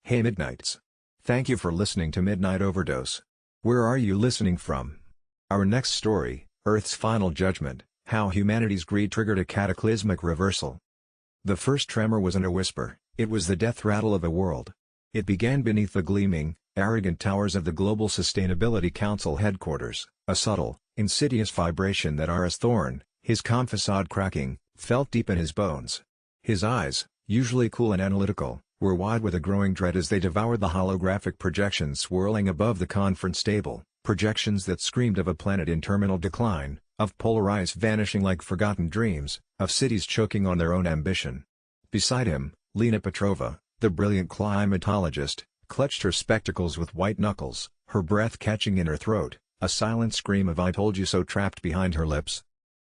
Hey Midnights. Thank you for listening to Midnight Overdose. Where are you listening from? Our next story, Earth's Final Judgment, How Humanity's Greed Triggered a Cataclysmic Reversal. The first tremor wasn't a whisper, it was the death rattle of a world. It began beneath the gleaming, arrogant towers of the Global Sustainability Council headquarters, a subtle, insidious vibration that R.S. Thorne, his calm facade cracking, felt deep in his bones. His eyes, usually cool and analytical, were wide with a growing dread as they devoured the holographic projections swirling above the conference table, projections that screamed of a planet in terminal decline, of polar ice vanishing like forgotten dreams, of cities choking on their own ambition. Beside him, Lena Petrova, the brilliant climatologist, clutched her spectacles with white knuckles, her breath catching in her throat, a silent scream of "I told you so" trapped behind her lips.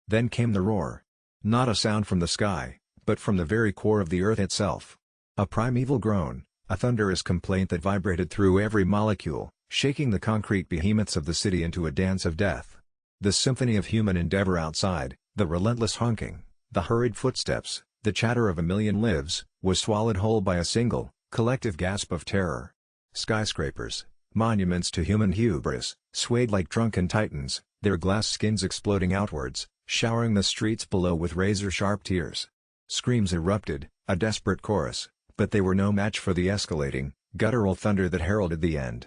Then came the roar. Not a sound from the sky, but from the very core of the Earth itself. A primeval groan, a thunderous complaint that vibrated through every molecule, shaking the concrete behemoths of the city into a dance of death. The symphony of human endeavor outside, the relentless honking, the hurried footsteps, the chatter of a million lives, was swallowed whole by a single, collective gasp of terror. Skyscrapers, monuments to human hubris, swayed like drunken titans, their glass skins exploding outwards, showering the streets below with razor-sharp tears. Screams erupted, a desperate chorus, but they were no match for the escalating, guttural thunder that heralded the end.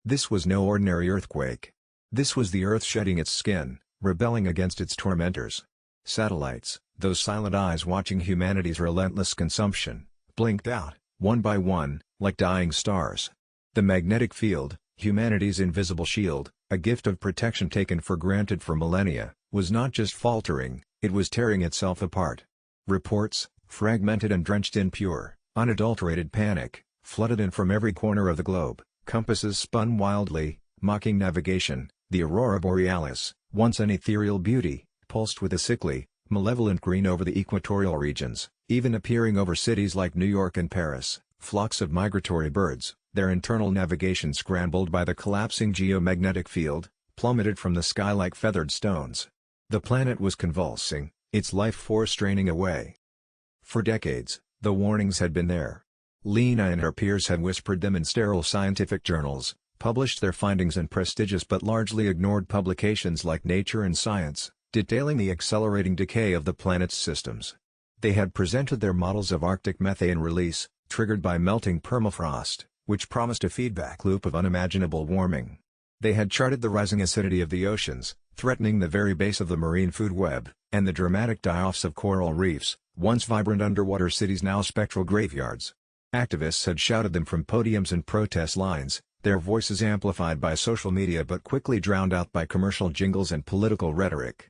This was no ordinary earthquake. This was the Earth shedding its skin, rebelling against its tormentors. Satellites, those silent eyes watching humanity's relentless consumption, blinked out, one by one, like dying stars. The magnetic field, humanity's invisible shield, a gift of protection taken for granted for millennia, was not just faltering, it was tearing itself apart. Reports, fragmented and drenched in pure, unadulterated panic, flooded in from every corner of the globe. Compasses spun wildly, mocking navigation. The aurora borealis, once an ethereal beauty, pulsed with a sickly, malevolent green over the equatorial regions, even appearing over cities like New York and Paris. Flocks of migratory birds, their internal navigation scrambled by the collapsing geomagnetic field, plummeted from the sky like feathered stones. The planet was convulsing, its life force draining away. For decades, the warnings had been there. Lena and her peers had whispered them in sterile scientific journals, published their findings in prestigious but largely ignored publications like Nature and Science, detailing the accelerating decay of the planet's systems. They had presented their models of Arctic methane release, triggered by melting permafrost, which promised a feedback loop of unimaginable warming. They had charted the rising acidity of the oceans, threatening the very base of the marine food web, and the dramatic die-offs of coral reefs, once vibrant underwater cities now spectral graveyards. Activists had shouted them from podiums and protest lines, their voices amplified by social media but quickly drowned out by commercial jingles and political rhetoric.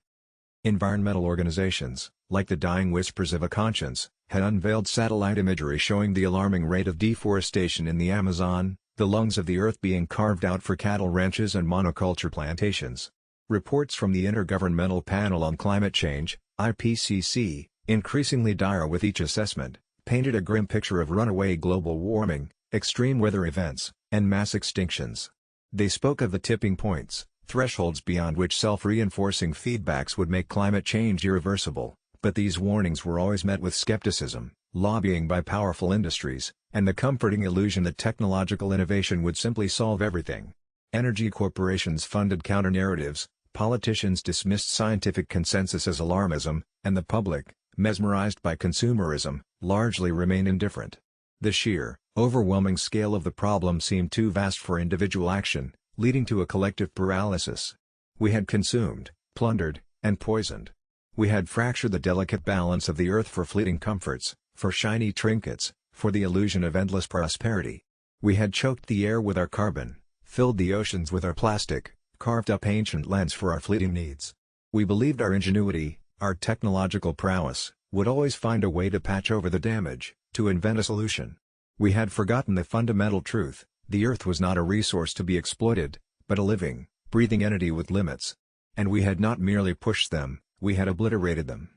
Environmental organizations, like the dying whispers of a conscience, had unveiled satellite imagery showing the alarming rate of deforestation in the Amazon, the lungs of the Earth being carved out for cattle ranches and monoculture plantations. Reports from the Intergovernmental Panel on Climate Change, IPCC, increasingly dire with each assessment, painted a grim picture of runaway global warming, extreme weather events, and mass extinctions. They spoke of the tipping points, thresholds beyond which self-reinforcing feedbacks would make climate change irreversible, but these warnings were always met with skepticism, lobbying by powerful industries, and the comforting illusion that technological innovation would simply solve everything. Energy corporations funded counter-narratives, politicians dismissed scientific consensus as alarmism, and the public, mesmerized by consumerism, largely remained indifferent. The sheer, overwhelming scale of the problem seemed too vast for individual action, leading to a collective paralysis. We had consumed, plundered, and poisoned. We had fractured the delicate balance of the Earth for fleeting comforts, for shiny trinkets, for the illusion of endless prosperity. We had choked the air with our carbon, filled the oceans with our plastic, carved up ancient lands for our fleeting needs. We believed our ingenuity, our technological prowess, would always find a way to patch over the damage, to invent a solution. We had forgotten the fundamental truth: the Earth was not a resource to be exploited, but a living, breathing entity with limits. And we had not merely pushed them, we had obliterated them.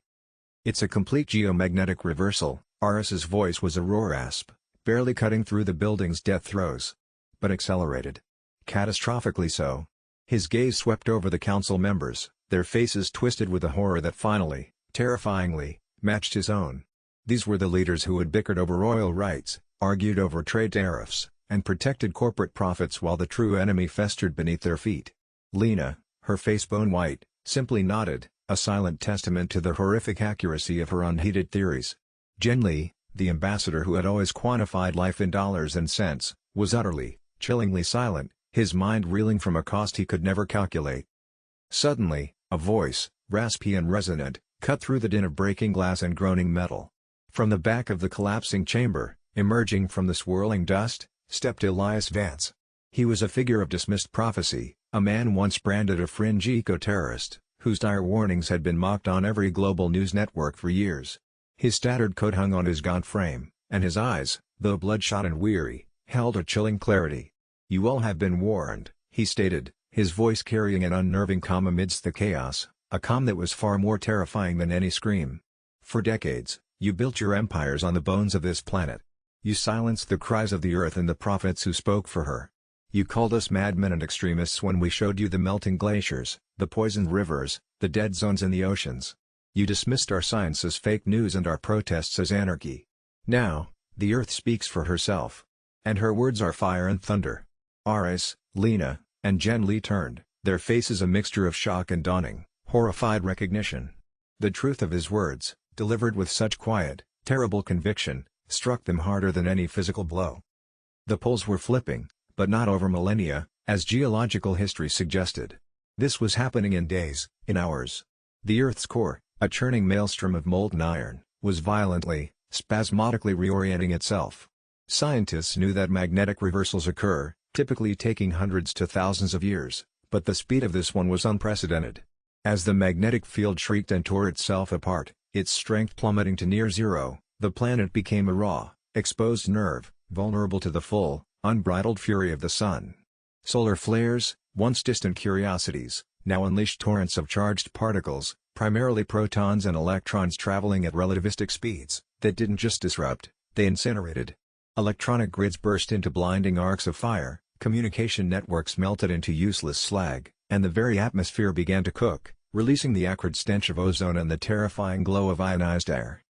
It's a complete geomagnetic reversal. RS's voice was a roar rasp, barely cutting through the building's death throes. But accelerated. Catastrophically so. His gaze swept over the council members, their faces twisted with a horror that finally, terrifyingly, matched his own. These were the leaders who had bickered over oil rights, argued over trade tariffs, and protected corporate profits while the true enemy festered beneath their feet. Lena, her face bone white, simply nodded, a silent testament to the horrific accuracy of her unheeded theories. Jen Lee, the ambassador who had always quantified life in dollars and cents, was utterly, chillingly silent, his mind reeling from a cost he could never calculate. Suddenly, a voice, raspy and resonant, cut through the din of breaking glass and groaning metal. From the back of the collapsing chamber, emerging from the swirling dust, stepped Elias Vance. He was a figure of dismissed prophecy, a man once branded a fringe eco-terrorist, whose dire warnings had been mocked on every global news network for years. His tattered coat hung on his gaunt frame, and his eyes, though bloodshot and weary, held a chilling clarity. "You all have been warned," he stated, his voice carrying an unnerving calm amidst the chaos, a calm that was far more terrifying than any scream. "For decades, you built your empires on the bones of this planet. You silenced the cries of the earth and the prophets who spoke for her. You called us madmen and extremists when we showed you the melting glaciers, the poisoned rivers, the dead zones in the oceans. You dismissed our science as fake news and our protests as anarchy. Now, the earth speaks for herself. And her words are fire and thunder." Aris, Lena, and Jen Lee turned, their faces a mixture of shock and dawning, horrified recognition. The truth of his words, delivered with such quiet, terrible conviction, struck them harder than any physical blow. The poles were flipping, but not over millennia, as geological history suggested. This was happening in days, in hours. The Earth's core, a churning maelstrom of molten iron, was violently, spasmodically reorienting itself. Scientists knew that magnetic reversals occur, typically taking hundreds to thousands of years, but the speed of this one was unprecedented. As the magnetic field shrieked and tore itself apart, its strength plummeting to near zero, the planet became a raw, exposed nerve, vulnerable to the full, unbridled fury of the sun. Solar flares, once distant curiosities, now unleashed torrents of charged particles, primarily protons and electrons traveling at relativistic speeds, that didn't just disrupt, they incinerated. Electronic grids burst into blinding arcs of fire, communication networks melted into useless slag, and the very atmosphere began to cook, releasing the acrid stench of ozone and the terrifying glow of ionized air.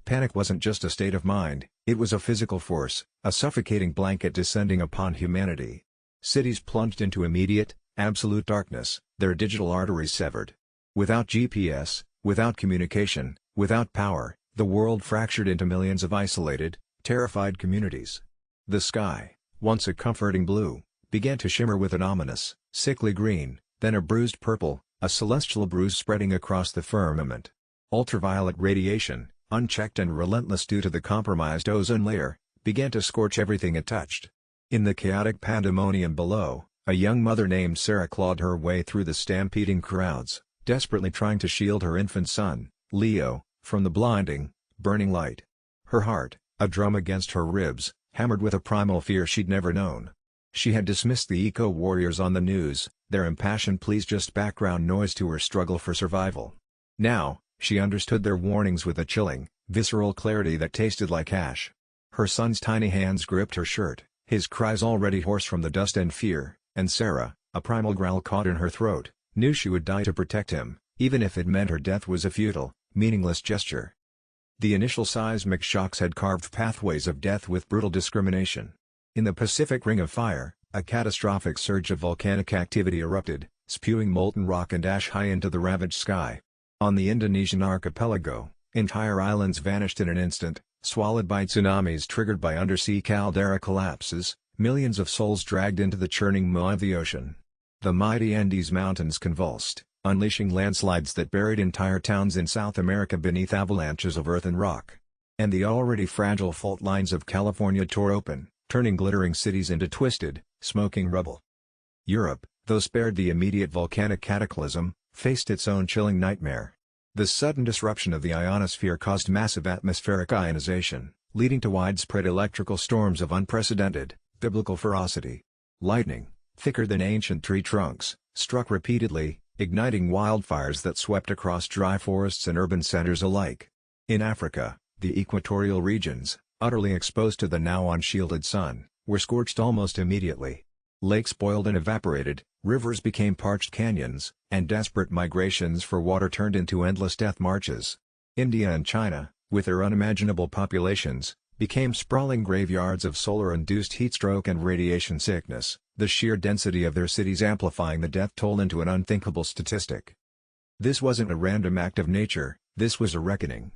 Panic wasn't just a state of mind, it was a physical force, a suffocating blanket descending upon humanity. Cities plunged into immediate, absolute darkness, their digital arteries severed. Without GPS, without communication, without power, the world fractured into millions of isolated, terrified communities. The sky, once a comforting blue, began to shimmer with an ominous, sickly green, then a bruised purple, a celestial bruise spreading across the firmament. Ultraviolet radiation, unchecked and relentless due to the compromised ozone layer, began to scorch everything it touched. In the chaotic pandemonium below, a young mother named Sarah clawed her way through the stampeding crowds, desperately trying to shield her infant son, Leo, from the blinding, burning light. Her heart, a drum against her ribs, hammered with a primal fear she'd never known. She had dismissed the eco-warriors on the news, their impassioned pleas just background noise to her struggle for survival. Now, she understood their warnings with a chilling, visceral clarity that tasted like ash. Her son's tiny hands gripped her shirt, his cries already hoarse from the dust and fear, and Sarah, a primal growl caught in her throat, knew she would die to protect him, even if it meant her death was a futile, meaningless gesture. The initial seismic shocks had carved pathways of death with brutal discrimination. In the Pacific Ring of Fire, a catastrophic surge of volcanic activity erupted, spewing molten rock and ash high into the ravaged sky. On the Indonesian archipelago, entire islands vanished in an instant, swallowed by tsunamis triggered by undersea caldera collapses, millions of souls dragged into the churning maw of the ocean. The mighty Andes Mountains convulsed, unleashing landslides that buried entire towns in South America beneath avalanches of earth and rock. And the already fragile fault lines of California tore open, turning glittering cities into twisted, smoking rubble. Europe, though spared the immediate volcanic cataclysm, faced its own chilling nightmare. The sudden disruption of the ionosphere caused massive atmospheric ionization, leading to widespread electrical storms of unprecedented, biblical ferocity. Lightning, thicker than ancient tree trunks, struck repeatedly, igniting wildfires that swept across dry forests and urban centers alike. In Africa, the equatorial regions, utterly exposed to the now unshielded sun, were scorched almost immediately. Lakes boiled and evaporated, rivers became parched canyons, and desperate migrations for water turned into endless death marches. India and China, with their unimaginable populations, became sprawling graveyards of solar-induced heatstroke and radiation sickness, the sheer density of their cities amplifying the death toll into an unthinkable statistic. This wasn't a random act of nature, this was a reckoning.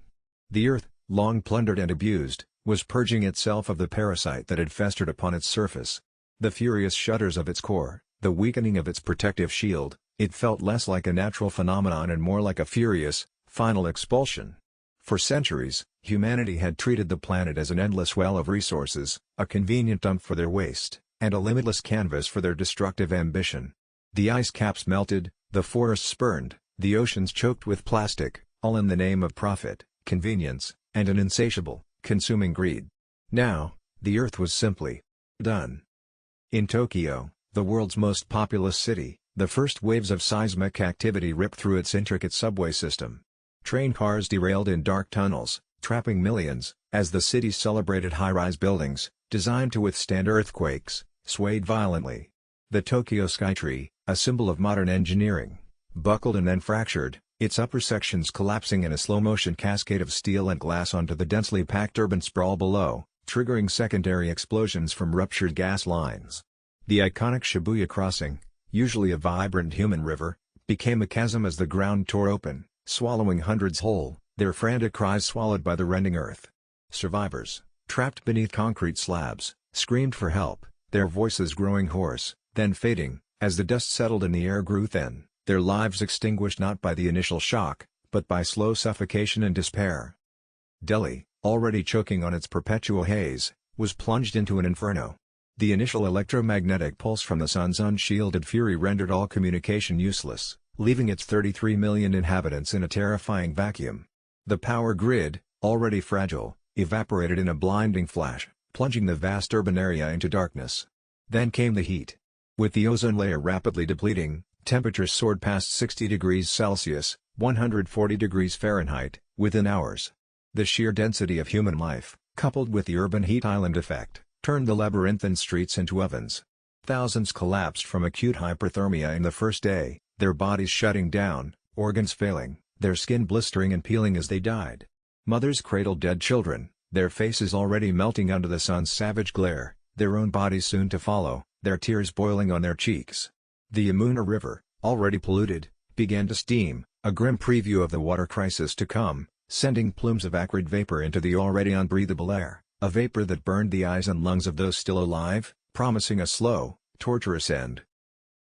The Earth, long plundered and abused, was purging itself of the parasite that had festered upon its surface. The furious shudders of its core, the weakening of its protective shield, it felt less like a natural phenomenon and more like a furious, final expulsion. For centuries, humanity had treated the planet as an endless well of resources, a convenient dump for their waste, and a limitless canvas for their destructive ambition. The ice caps melted, the forests spurned, the oceans choked with plastic, all in the name of profit, convenience, and an insatiable, consuming greed. Now, the Earth was simply done. In Tokyo, the world's most populous city, the first waves of seismic activity ripped through its intricate subway system. Train cars derailed in dark tunnels, trapping millions, as the city celebrated high-rise buildings, designed to withstand earthquakes, swayed violently. The Tokyo Skytree, a symbol of modern engineering, buckled and then fractured, its upper sections collapsing in a slow-motion cascade of steel and glass onto the densely packed urban sprawl below, triggering secondary explosions from ruptured gas lines. The iconic Shibuya crossing, usually a vibrant human river, became a chasm as the ground tore open, swallowing hundreds whole, their frantic cries swallowed by the rending earth. Survivors, trapped beneath concrete slabs, screamed for help, their voices growing hoarse, then fading, as the dust settled and the air grew thin, their lives extinguished not by the initial shock, but by slow suffocation and despair. Delhi, already choking on its perpetual haze, was plunged into an inferno. The initial electromagnetic pulse from the sun's unshielded fury rendered all communication useless, leaving its 33 million inhabitants in a terrifying vacuum. The power grid, already fragile, evaporated in a blinding flash, plunging the vast urban area into darkness. Then came the heat. With the ozone layer rapidly depleting, temperatures soared past 60 degrees Celsius, 140 degrees Fahrenheit, within hours. The sheer density of human life, coupled with the urban heat island effect, turned the labyrinthine streets into ovens. Thousands collapsed from acute hyperthermia in the first day, their bodies shutting down, organs failing, their skin blistering and peeling as they died. Mothers cradled dead children, their faces already melting under the sun's savage glare, their own bodies soon to follow, their tears boiling on their cheeks. The Yamuna River, already polluted, began to steam, a grim preview of the water crisis to come, sending plumes of acrid vapor into the already unbreathable air, a vapor that burned the eyes and lungs of those still alive, promising a slow, torturous end.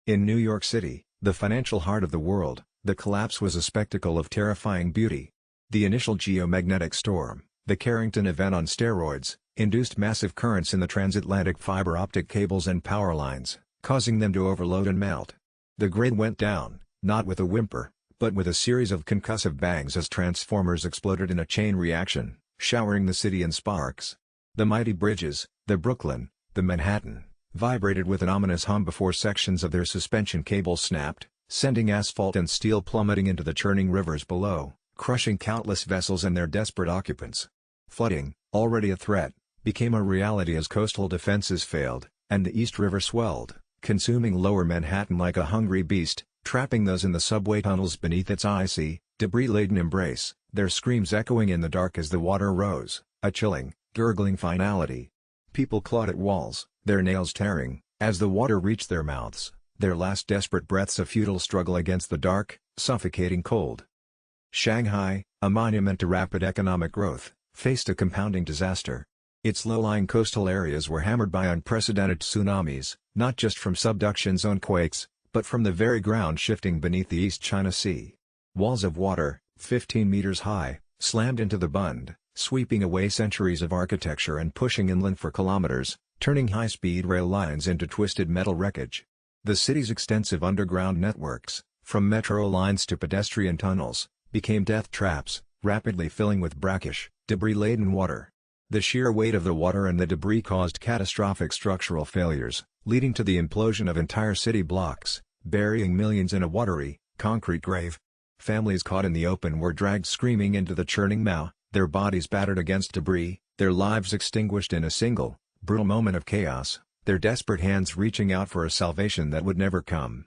In New York City, the financial heart of the world, the collapse was a spectacle of terrifying beauty. The initial geomagnetic storm, the Carrington event on steroids, induced massive currents in the transatlantic fiber optic cables and power lines, causing them to overload and melt. The grid went down, not with a whimper, but with a series of concussive bangs as transformers exploded in a chain reaction, showering the city in sparks. The mighty bridges, the Brooklyn, the Manhattan, vibrated with an ominous hum before sections of their suspension cables snapped, sending asphalt and steel plummeting into the churning rivers below, crushing countless vessels and their desperate occupants. Flooding, already a threat, became a reality as coastal defenses failed, and the East River swelled, consuming lower Manhattan like a hungry beast, trapping those in the subway tunnels beneath its icy, debris-laden embrace, their screams echoing in the dark as the water rose, a chilling, gurgling finality. People clawed at walls, their nails tearing, as the water reached their mouths, their last desperate breaths a futile struggle against the dark, suffocating cold. Shanghai, a monument to rapid economic growth, faced a compounding disaster. Its low-lying coastal areas were hammered by unprecedented tsunamis, not just from subduction zone quakes, but from the very ground shifting beneath the East China Sea. Walls of water, 15 meters high, slammed into the Bund, sweeping away centuries of architecture and pushing inland for kilometers, turning high-speed rail lines into twisted metal wreckage. The city's extensive underground networks, from metro lines to pedestrian tunnels, became death traps, rapidly filling with brackish, debris-laden water. The sheer weight of the water and the debris caused catastrophic structural failures, leading to the implosion of entire city blocks, burying millions in a watery, concrete grave. Families caught in the open were dragged screaming into the churning maw, their bodies battered against debris, their lives extinguished in a single, brutal moment of chaos, their desperate hands reaching out for a salvation that would never come.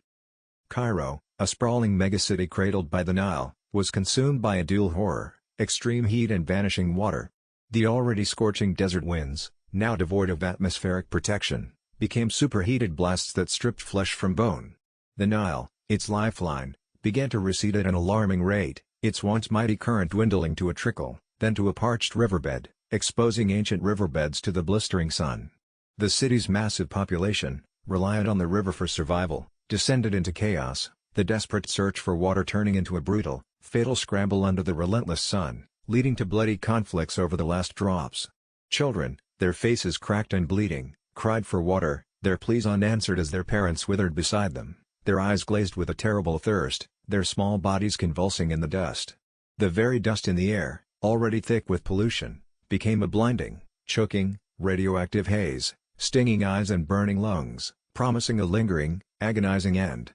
Cairo, a sprawling megacity cradled by the Nile, was consumed by a dual horror, extreme heat and vanishing water. The already scorching desert winds, now devoid of atmospheric protection, became superheated blasts that stripped flesh from bone. The Nile, its lifeline, began to recede at an alarming rate, its once mighty current dwindling to a trickle, then to a parched riverbed, exposing ancient riverbeds to the blistering sun. The city's massive population, reliant on the river for survival, descended into chaos, the desperate search for water turning into a brutal, fatal scramble under the relentless sun, leading to bloody conflicts over the last drops. Children, their faces cracked and bleeding, cried for water, their pleas unanswered as their parents withered beside them, their eyes glazed with a terrible thirst, their small bodies convulsing in the dust. The very dust in the air, already thick with pollution, became a blinding, choking, radioactive haze, stinging eyes and burning lungs, promising a lingering, agonizing end.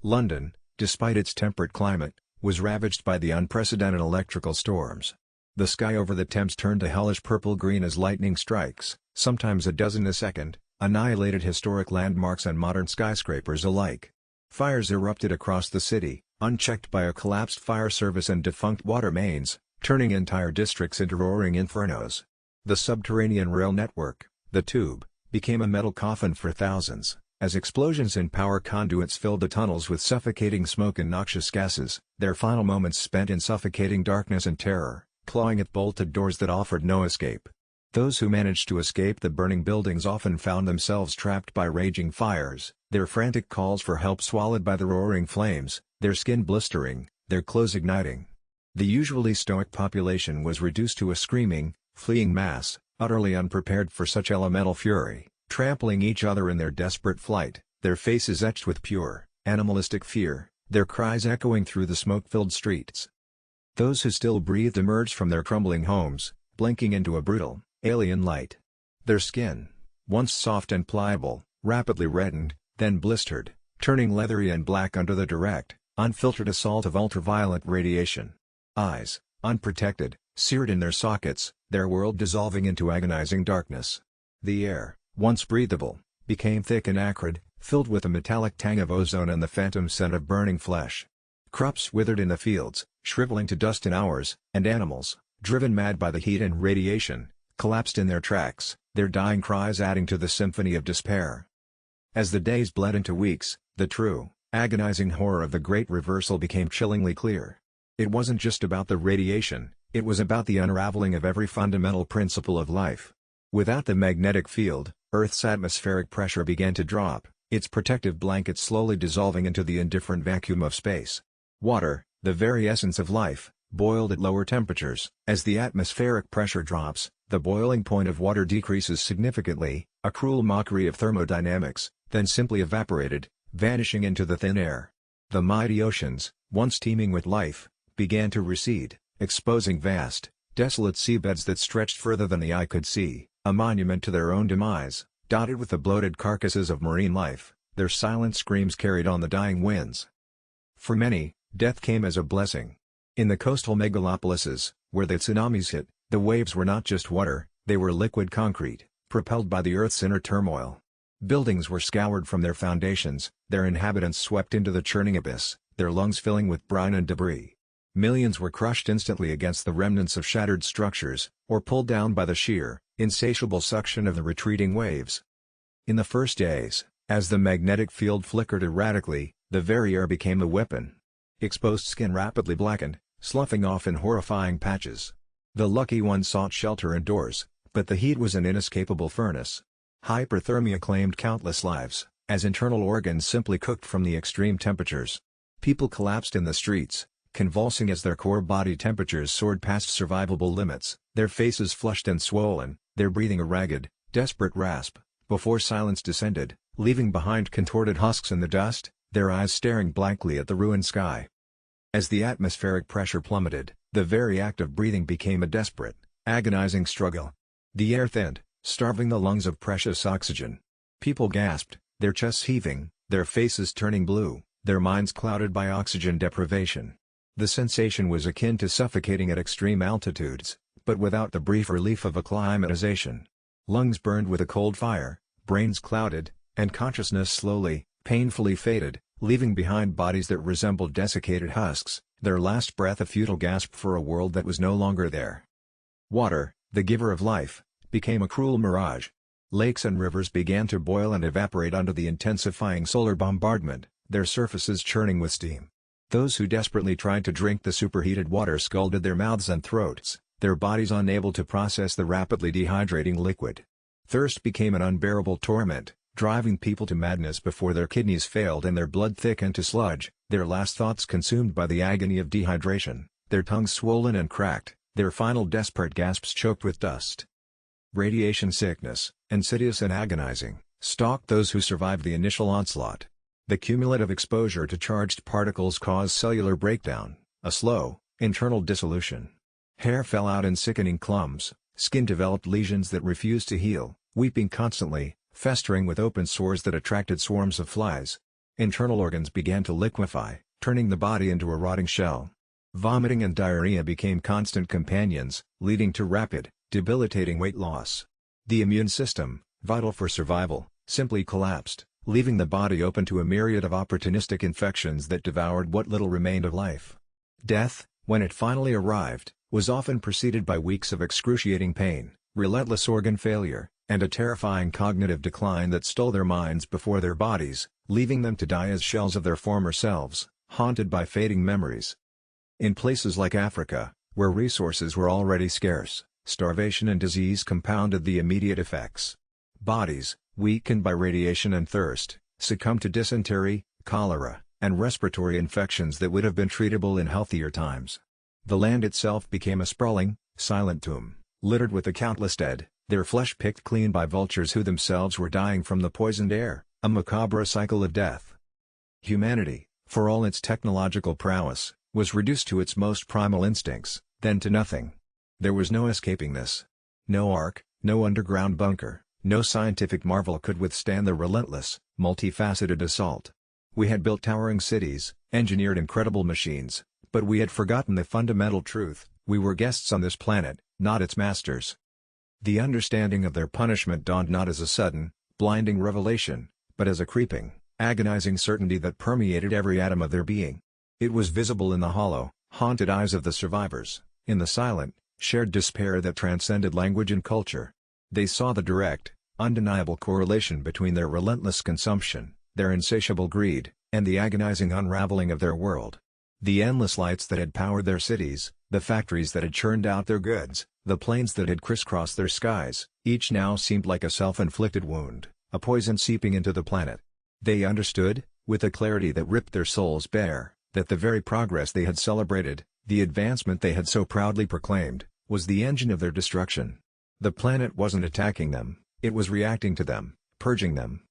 London, despite its temperate climate, was ravaged by the unprecedented electrical storms. The sky over the Thames turned a hellish purple-green as lightning strikes, sometimes a dozen a second, annihilated historic landmarks and modern skyscrapers alike. Fires erupted across the city, unchecked by a collapsed fire service and defunct water mains, turning entire districts into roaring infernos. The subterranean rail network, the tube, became a metal coffin for thousands, as explosions in power conduits filled the tunnels with suffocating smoke and noxious gases, their final moments spent in suffocating darkness and terror, clawing at bolted doors that offered no escape. Those who managed to escape the burning buildings often found themselves trapped by raging fires, their frantic calls for help swallowed by the roaring flames, their skin blistering, their clothes igniting. The usually stoic population was reduced to a screaming, fleeing mass, utterly unprepared for such elemental fury, trampling each other in their desperate flight, their faces etched with pure, animalistic fear, their cries echoing through the smoke-filled streets. Those who still breathed emerged from their crumbling homes, blinking into a brutal, alien light. Their skin, once soft and pliable, rapidly reddened, then blistered, turning leathery and black under the direct, unfiltered assault of ultraviolet radiation. Eyes, unprotected, seared in their sockets, their world dissolving into agonizing darkness. The air, once breathable, became thick and acrid, filled with the metallic tang of ozone and the phantom scent of burning flesh. Crops withered in the fields, shriveling to dust in hours, and animals, driven mad by the heat and radiation, collapsed in their tracks, their dying cries adding to the symphony of despair. As the days bled into weeks, the true, agonizing horror of the Great Reversal became chillingly clear. It wasn't just about the radiation, it was about the unraveling of every fundamental principle of life. Without the magnetic field, Earth's atmospheric pressure began to drop, its protective blanket slowly dissolving into the indifferent vacuum of space. Water, the very essence of life, boiled at lower temperatures. As the atmospheric pressure drops, the boiling point of water decreases significantly, a cruel mockery of thermodynamics, then simply evaporated, vanishing into the thin air. The mighty oceans, once teeming with life, began to recede, exposing vast, desolate seabeds that stretched further than the eye could see, a monument to their own demise, dotted with the bloated carcasses of marine life, their silent screams carried on the dying winds. For many, death came as a blessing. In the coastal megalopolises, where the tsunamis hit, the waves were not just water, they were liquid concrete, propelled by the Earth's inner turmoil. Buildings were scoured from their foundations, their inhabitants swept into the churning abyss, their lungs filling with brine and debris. Millions were crushed instantly against the remnants of shattered structures, or pulled down by the sheer, insatiable suction of the retreating waves. In the first days, as the magnetic field flickered erratically, the very air became a weapon. Exposed skin rapidly blackened, sloughing off in horrifying patches. The lucky ones sought shelter indoors, but the heat was an inescapable furnace. Hyperthermia claimed countless lives, as internal organs simply cooked from the extreme temperatures. People collapsed in the streets, convulsing as their core body temperatures soared past survivable limits, their faces flushed and swollen, their breathing a ragged, desperate rasp, before silence descended, leaving behind contorted husks in the dust, their eyes staring blankly at the ruined sky. As the atmospheric pressure plummeted, the very act of breathing became a desperate, agonizing struggle. The air thinned, starving the lungs of precious oxygen. People gasped, their chests heaving, their faces turning blue, their minds clouded by oxygen deprivation. The sensation was akin to suffocating at extreme altitudes, but without the brief relief of acclimatization. Lungs burned with a cold fire, brains clouded, and consciousness slowly, painfully faded, leaving behind bodies that resembled desiccated husks, their last breath a futile gasp for a world that was no longer there. Water, the giver of life, became a cruel mirage. Lakes and rivers began to boil and evaporate under the intensifying solar bombardment, their surfaces churning with steam. Those who desperately tried to drink the superheated water scalded their mouths and throats, their bodies unable to process the rapidly dehydrating liquid. Thirst became an unbearable torment, driving people to madness before their kidneys failed and their blood thickened to sludge, their last thoughts consumed by the agony of dehydration, their tongues swollen and cracked, their final desperate gasps choked with dust. Radiation sickness, insidious and agonizing, stalked those who survived the initial onslaught. The cumulative exposure to charged particles caused cellular breakdown, a slow, internal dissolution. Hair fell out in sickening clumps, skin developed lesions that refused to heal, weeping constantly, festering with open sores that attracted swarms of flies. Internal organs began to liquefy, turning the body into a rotting shell. Vomiting and diarrhea became constant companions, leading to rapid, debilitating weight loss. The immune system, vital for survival, simply collapsed, leaving the body open to a myriad of opportunistic infections that devoured what little remained of life. Death, when it finally arrived, was often preceded by weeks of excruciating pain, relentless organ failure, and a terrifying cognitive decline that stole their minds before their bodies, leaving them to die as shells of their former selves, haunted by fading memories. In places like Africa, where resources were already scarce, starvation and disease compounded the immediate effects. Bodies, weakened by radiation and thirst, succumbed to dysentery, cholera, and respiratory infections that would have been treatable in healthier times. The land itself became a sprawling, silent tomb, littered with the countless dead, their flesh picked clean by vultures who themselves were dying from the poisoned air, a macabre cycle of death. Humanity, for all its technological prowess, was reduced to its most primal instincts, then to nothing. There was no escaping this. No ark, no underground bunker, no scientific marvel could withstand the relentless, multifaceted assault. We had built towering cities, engineered incredible machines, but we had forgotten the fundamental truth: we were guests on this planet, not its masters. The understanding of their punishment dawned not as a sudden, blinding revelation, but as a creeping, agonizing certainty that permeated every atom of their being. It was visible in the hollow, haunted eyes of the survivors, in the silent, shared despair that transcended language and culture. They saw the direct, undeniable correlation between their relentless consumption, their insatiable greed, and the agonizing unraveling of their world. The endless lights that had powered their cities, the factories that had churned out their goods, the planes that had crisscrossed their skies, each now seemed like a self-inflicted wound, a poison seeping into the planet. They understood, with a clarity that ripped their souls bare, that the very progress they had celebrated, the advancement they had so proudly proclaimed, was the engine of their destruction. The planet wasn't attacking them, it was reacting to them, purging them.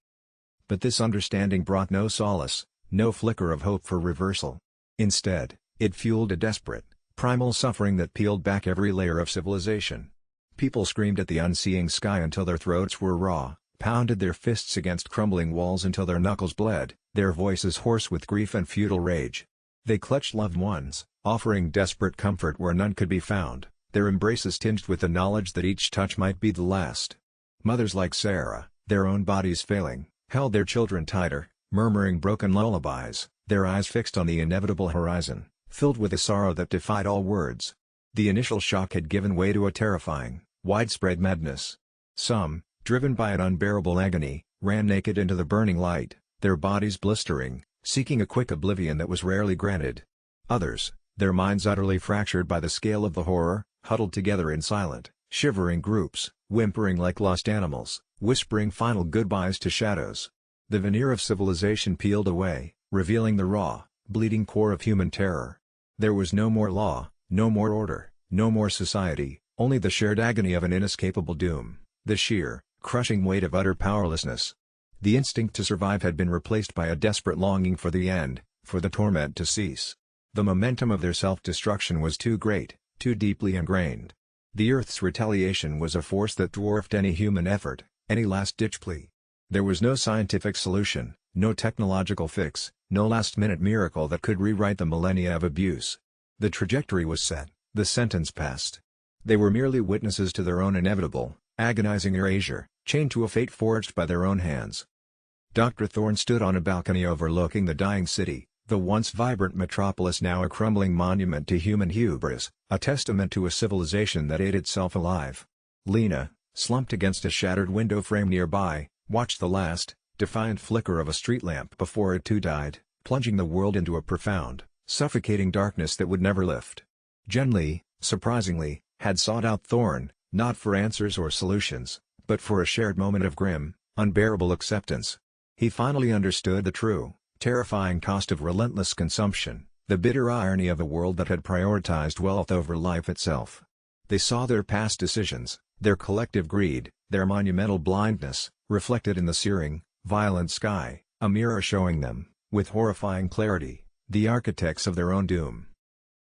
But this understanding brought no solace, no flicker of hope for reversal. Instead, it fueled a desperate, primal suffering that peeled back every layer of civilization. People screamed at the unseeing sky until their throats were raw, pounded their fists against crumbling walls until their knuckles bled, their voices hoarse with grief and futile rage. They clutched loved ones, offering desperate comfort where none could be found, their embraces tinged with the knowledge that each touch might be the last. Mothers like Sarah, their own bodies failing, held their children tighter, murmuring broken lullabies, their eyes fixed on the inevitable horizon, filled with a sorrow that defied all words. The initial shock had given way to a terrifying, widespread madness. Some, driven by an unbearable agony, ran naked into the burning light, their bodies blistering, seeking a quick oblivion that was rarely granted. Others, their minds utterly fractured by the scale of the horror, huddled together in silent, shivering groups, whimpering like lost animals, whispering final goodbyes to shadows. The veneer of civilization peeled away, revealing the raw, bleeding core of human terror. There was no more law, no more order, no more society, only the shared agony of an inescapable doom, the sheer, crushing weight of utter powerlessness. The instinct to survive had been replaced by a desperate longing for the end, for the torment to cease. The momentum of their self-destruction was too great, too deeply ingrained. The Earth's retaliation was a force that dwarfed any human effort, any last-ditch plea. There was no scientific solution, no technological fix, no last-minute miracle that could rewrite the millennia of abuse. The trajectory was set, the sentence passed. They were merely witnesses to their own inevitable, agonizing erasure, chained to a fate forged by their own hands. Dr. Thorne stood on a balcony overlooking the dying city, the once vibrant metropolis now a crumbling monument to human hubris, a testament to a civilization that ate itself alive. Lena, slumped against a shattered window frame nearby, watched the last, defiant flicker of a street lamp before it too died, plunging the world into a profound, suffocating darkness that would never lift. Jen Lee, surprisingly, had sought out Thorne, not for answers or solutions, but for a shared moment of grim, unbearable acceptance. He finally understood the true, terrifying cost of relentless consumption, the bitter irony of a world that had prioritized wealth over life itself. They saw their past decisions, their collective greed, their monumental blindness, reflected in the searing, violent sky, a mirror showing them, with horrifying clarity, the architects of their own doom.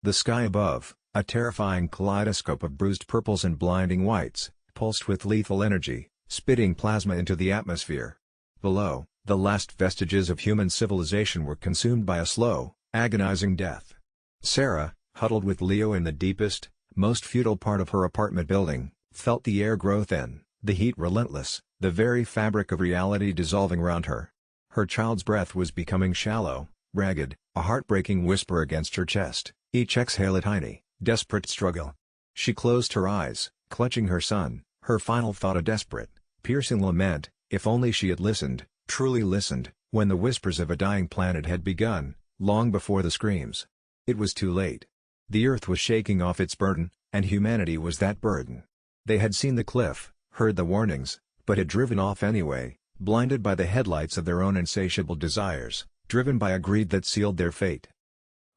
The sky above, a terrifying kaleidoscope of bruised purples and blinding whites, pulsed with lethal energy, spitting plasma into the atmosphere. Below, the last vestiges of human civilization were consumed by a slow, agonizing death. Sarah, huddled with Leo in the deepest, most futile part of her apartment building, felt the air grow thin, the heat relentless, the very fabric of reality dissolving round her. Her child's breath was becoming shallow, ragged, a heartbreaking whisper against her chest, each exhale a tiny, desperate struggle. She closed her eyes, clutching her son, her final thought a desperate, piercing lament. If only she had listened, truly listened, when the whispers of a dying planet had begun, long before the screams. It was too late. The earth was shaking off its burden, and humanity was that burden. They had seen the cliff, heard the warnings, but had driven off anyway, blinded by the headlights of their own insatiable desires, driven by a greed that sealed their fate.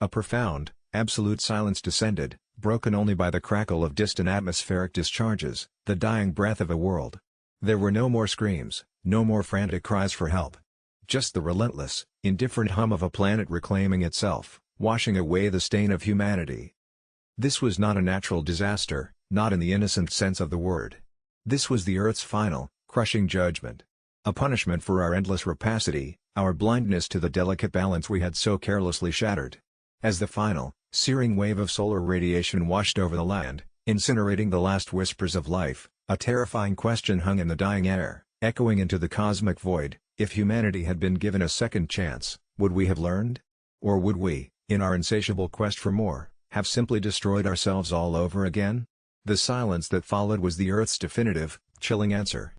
A profound, absolute silence descended, broken only by the crackle of distant atmospheric discharges, the dying breath of a world. There were no more screams, no more frantic cries for help. Just the relentless, indifferent hum of a planet reclaiming itself, washing away the stain of humanity. This was not a natural disaster, not in the innocent sense of the word. This was the Earth's final, crushing judgment. A punishment for our endless rapacity, our blindness to the delicate balance we had so carelessly shattered. As the final, searing wave of solar radiation washed over the land, incinerating the last whispers of life, a terrifying question hung in the dying air, echoing into the cosmic void. If humanity had been given a second chance, would we have learned? Or would we, in our insatiable quest for more, have simply destroyed ourselves all over again? The silence that followed was the Earth's definitive, chilling answer.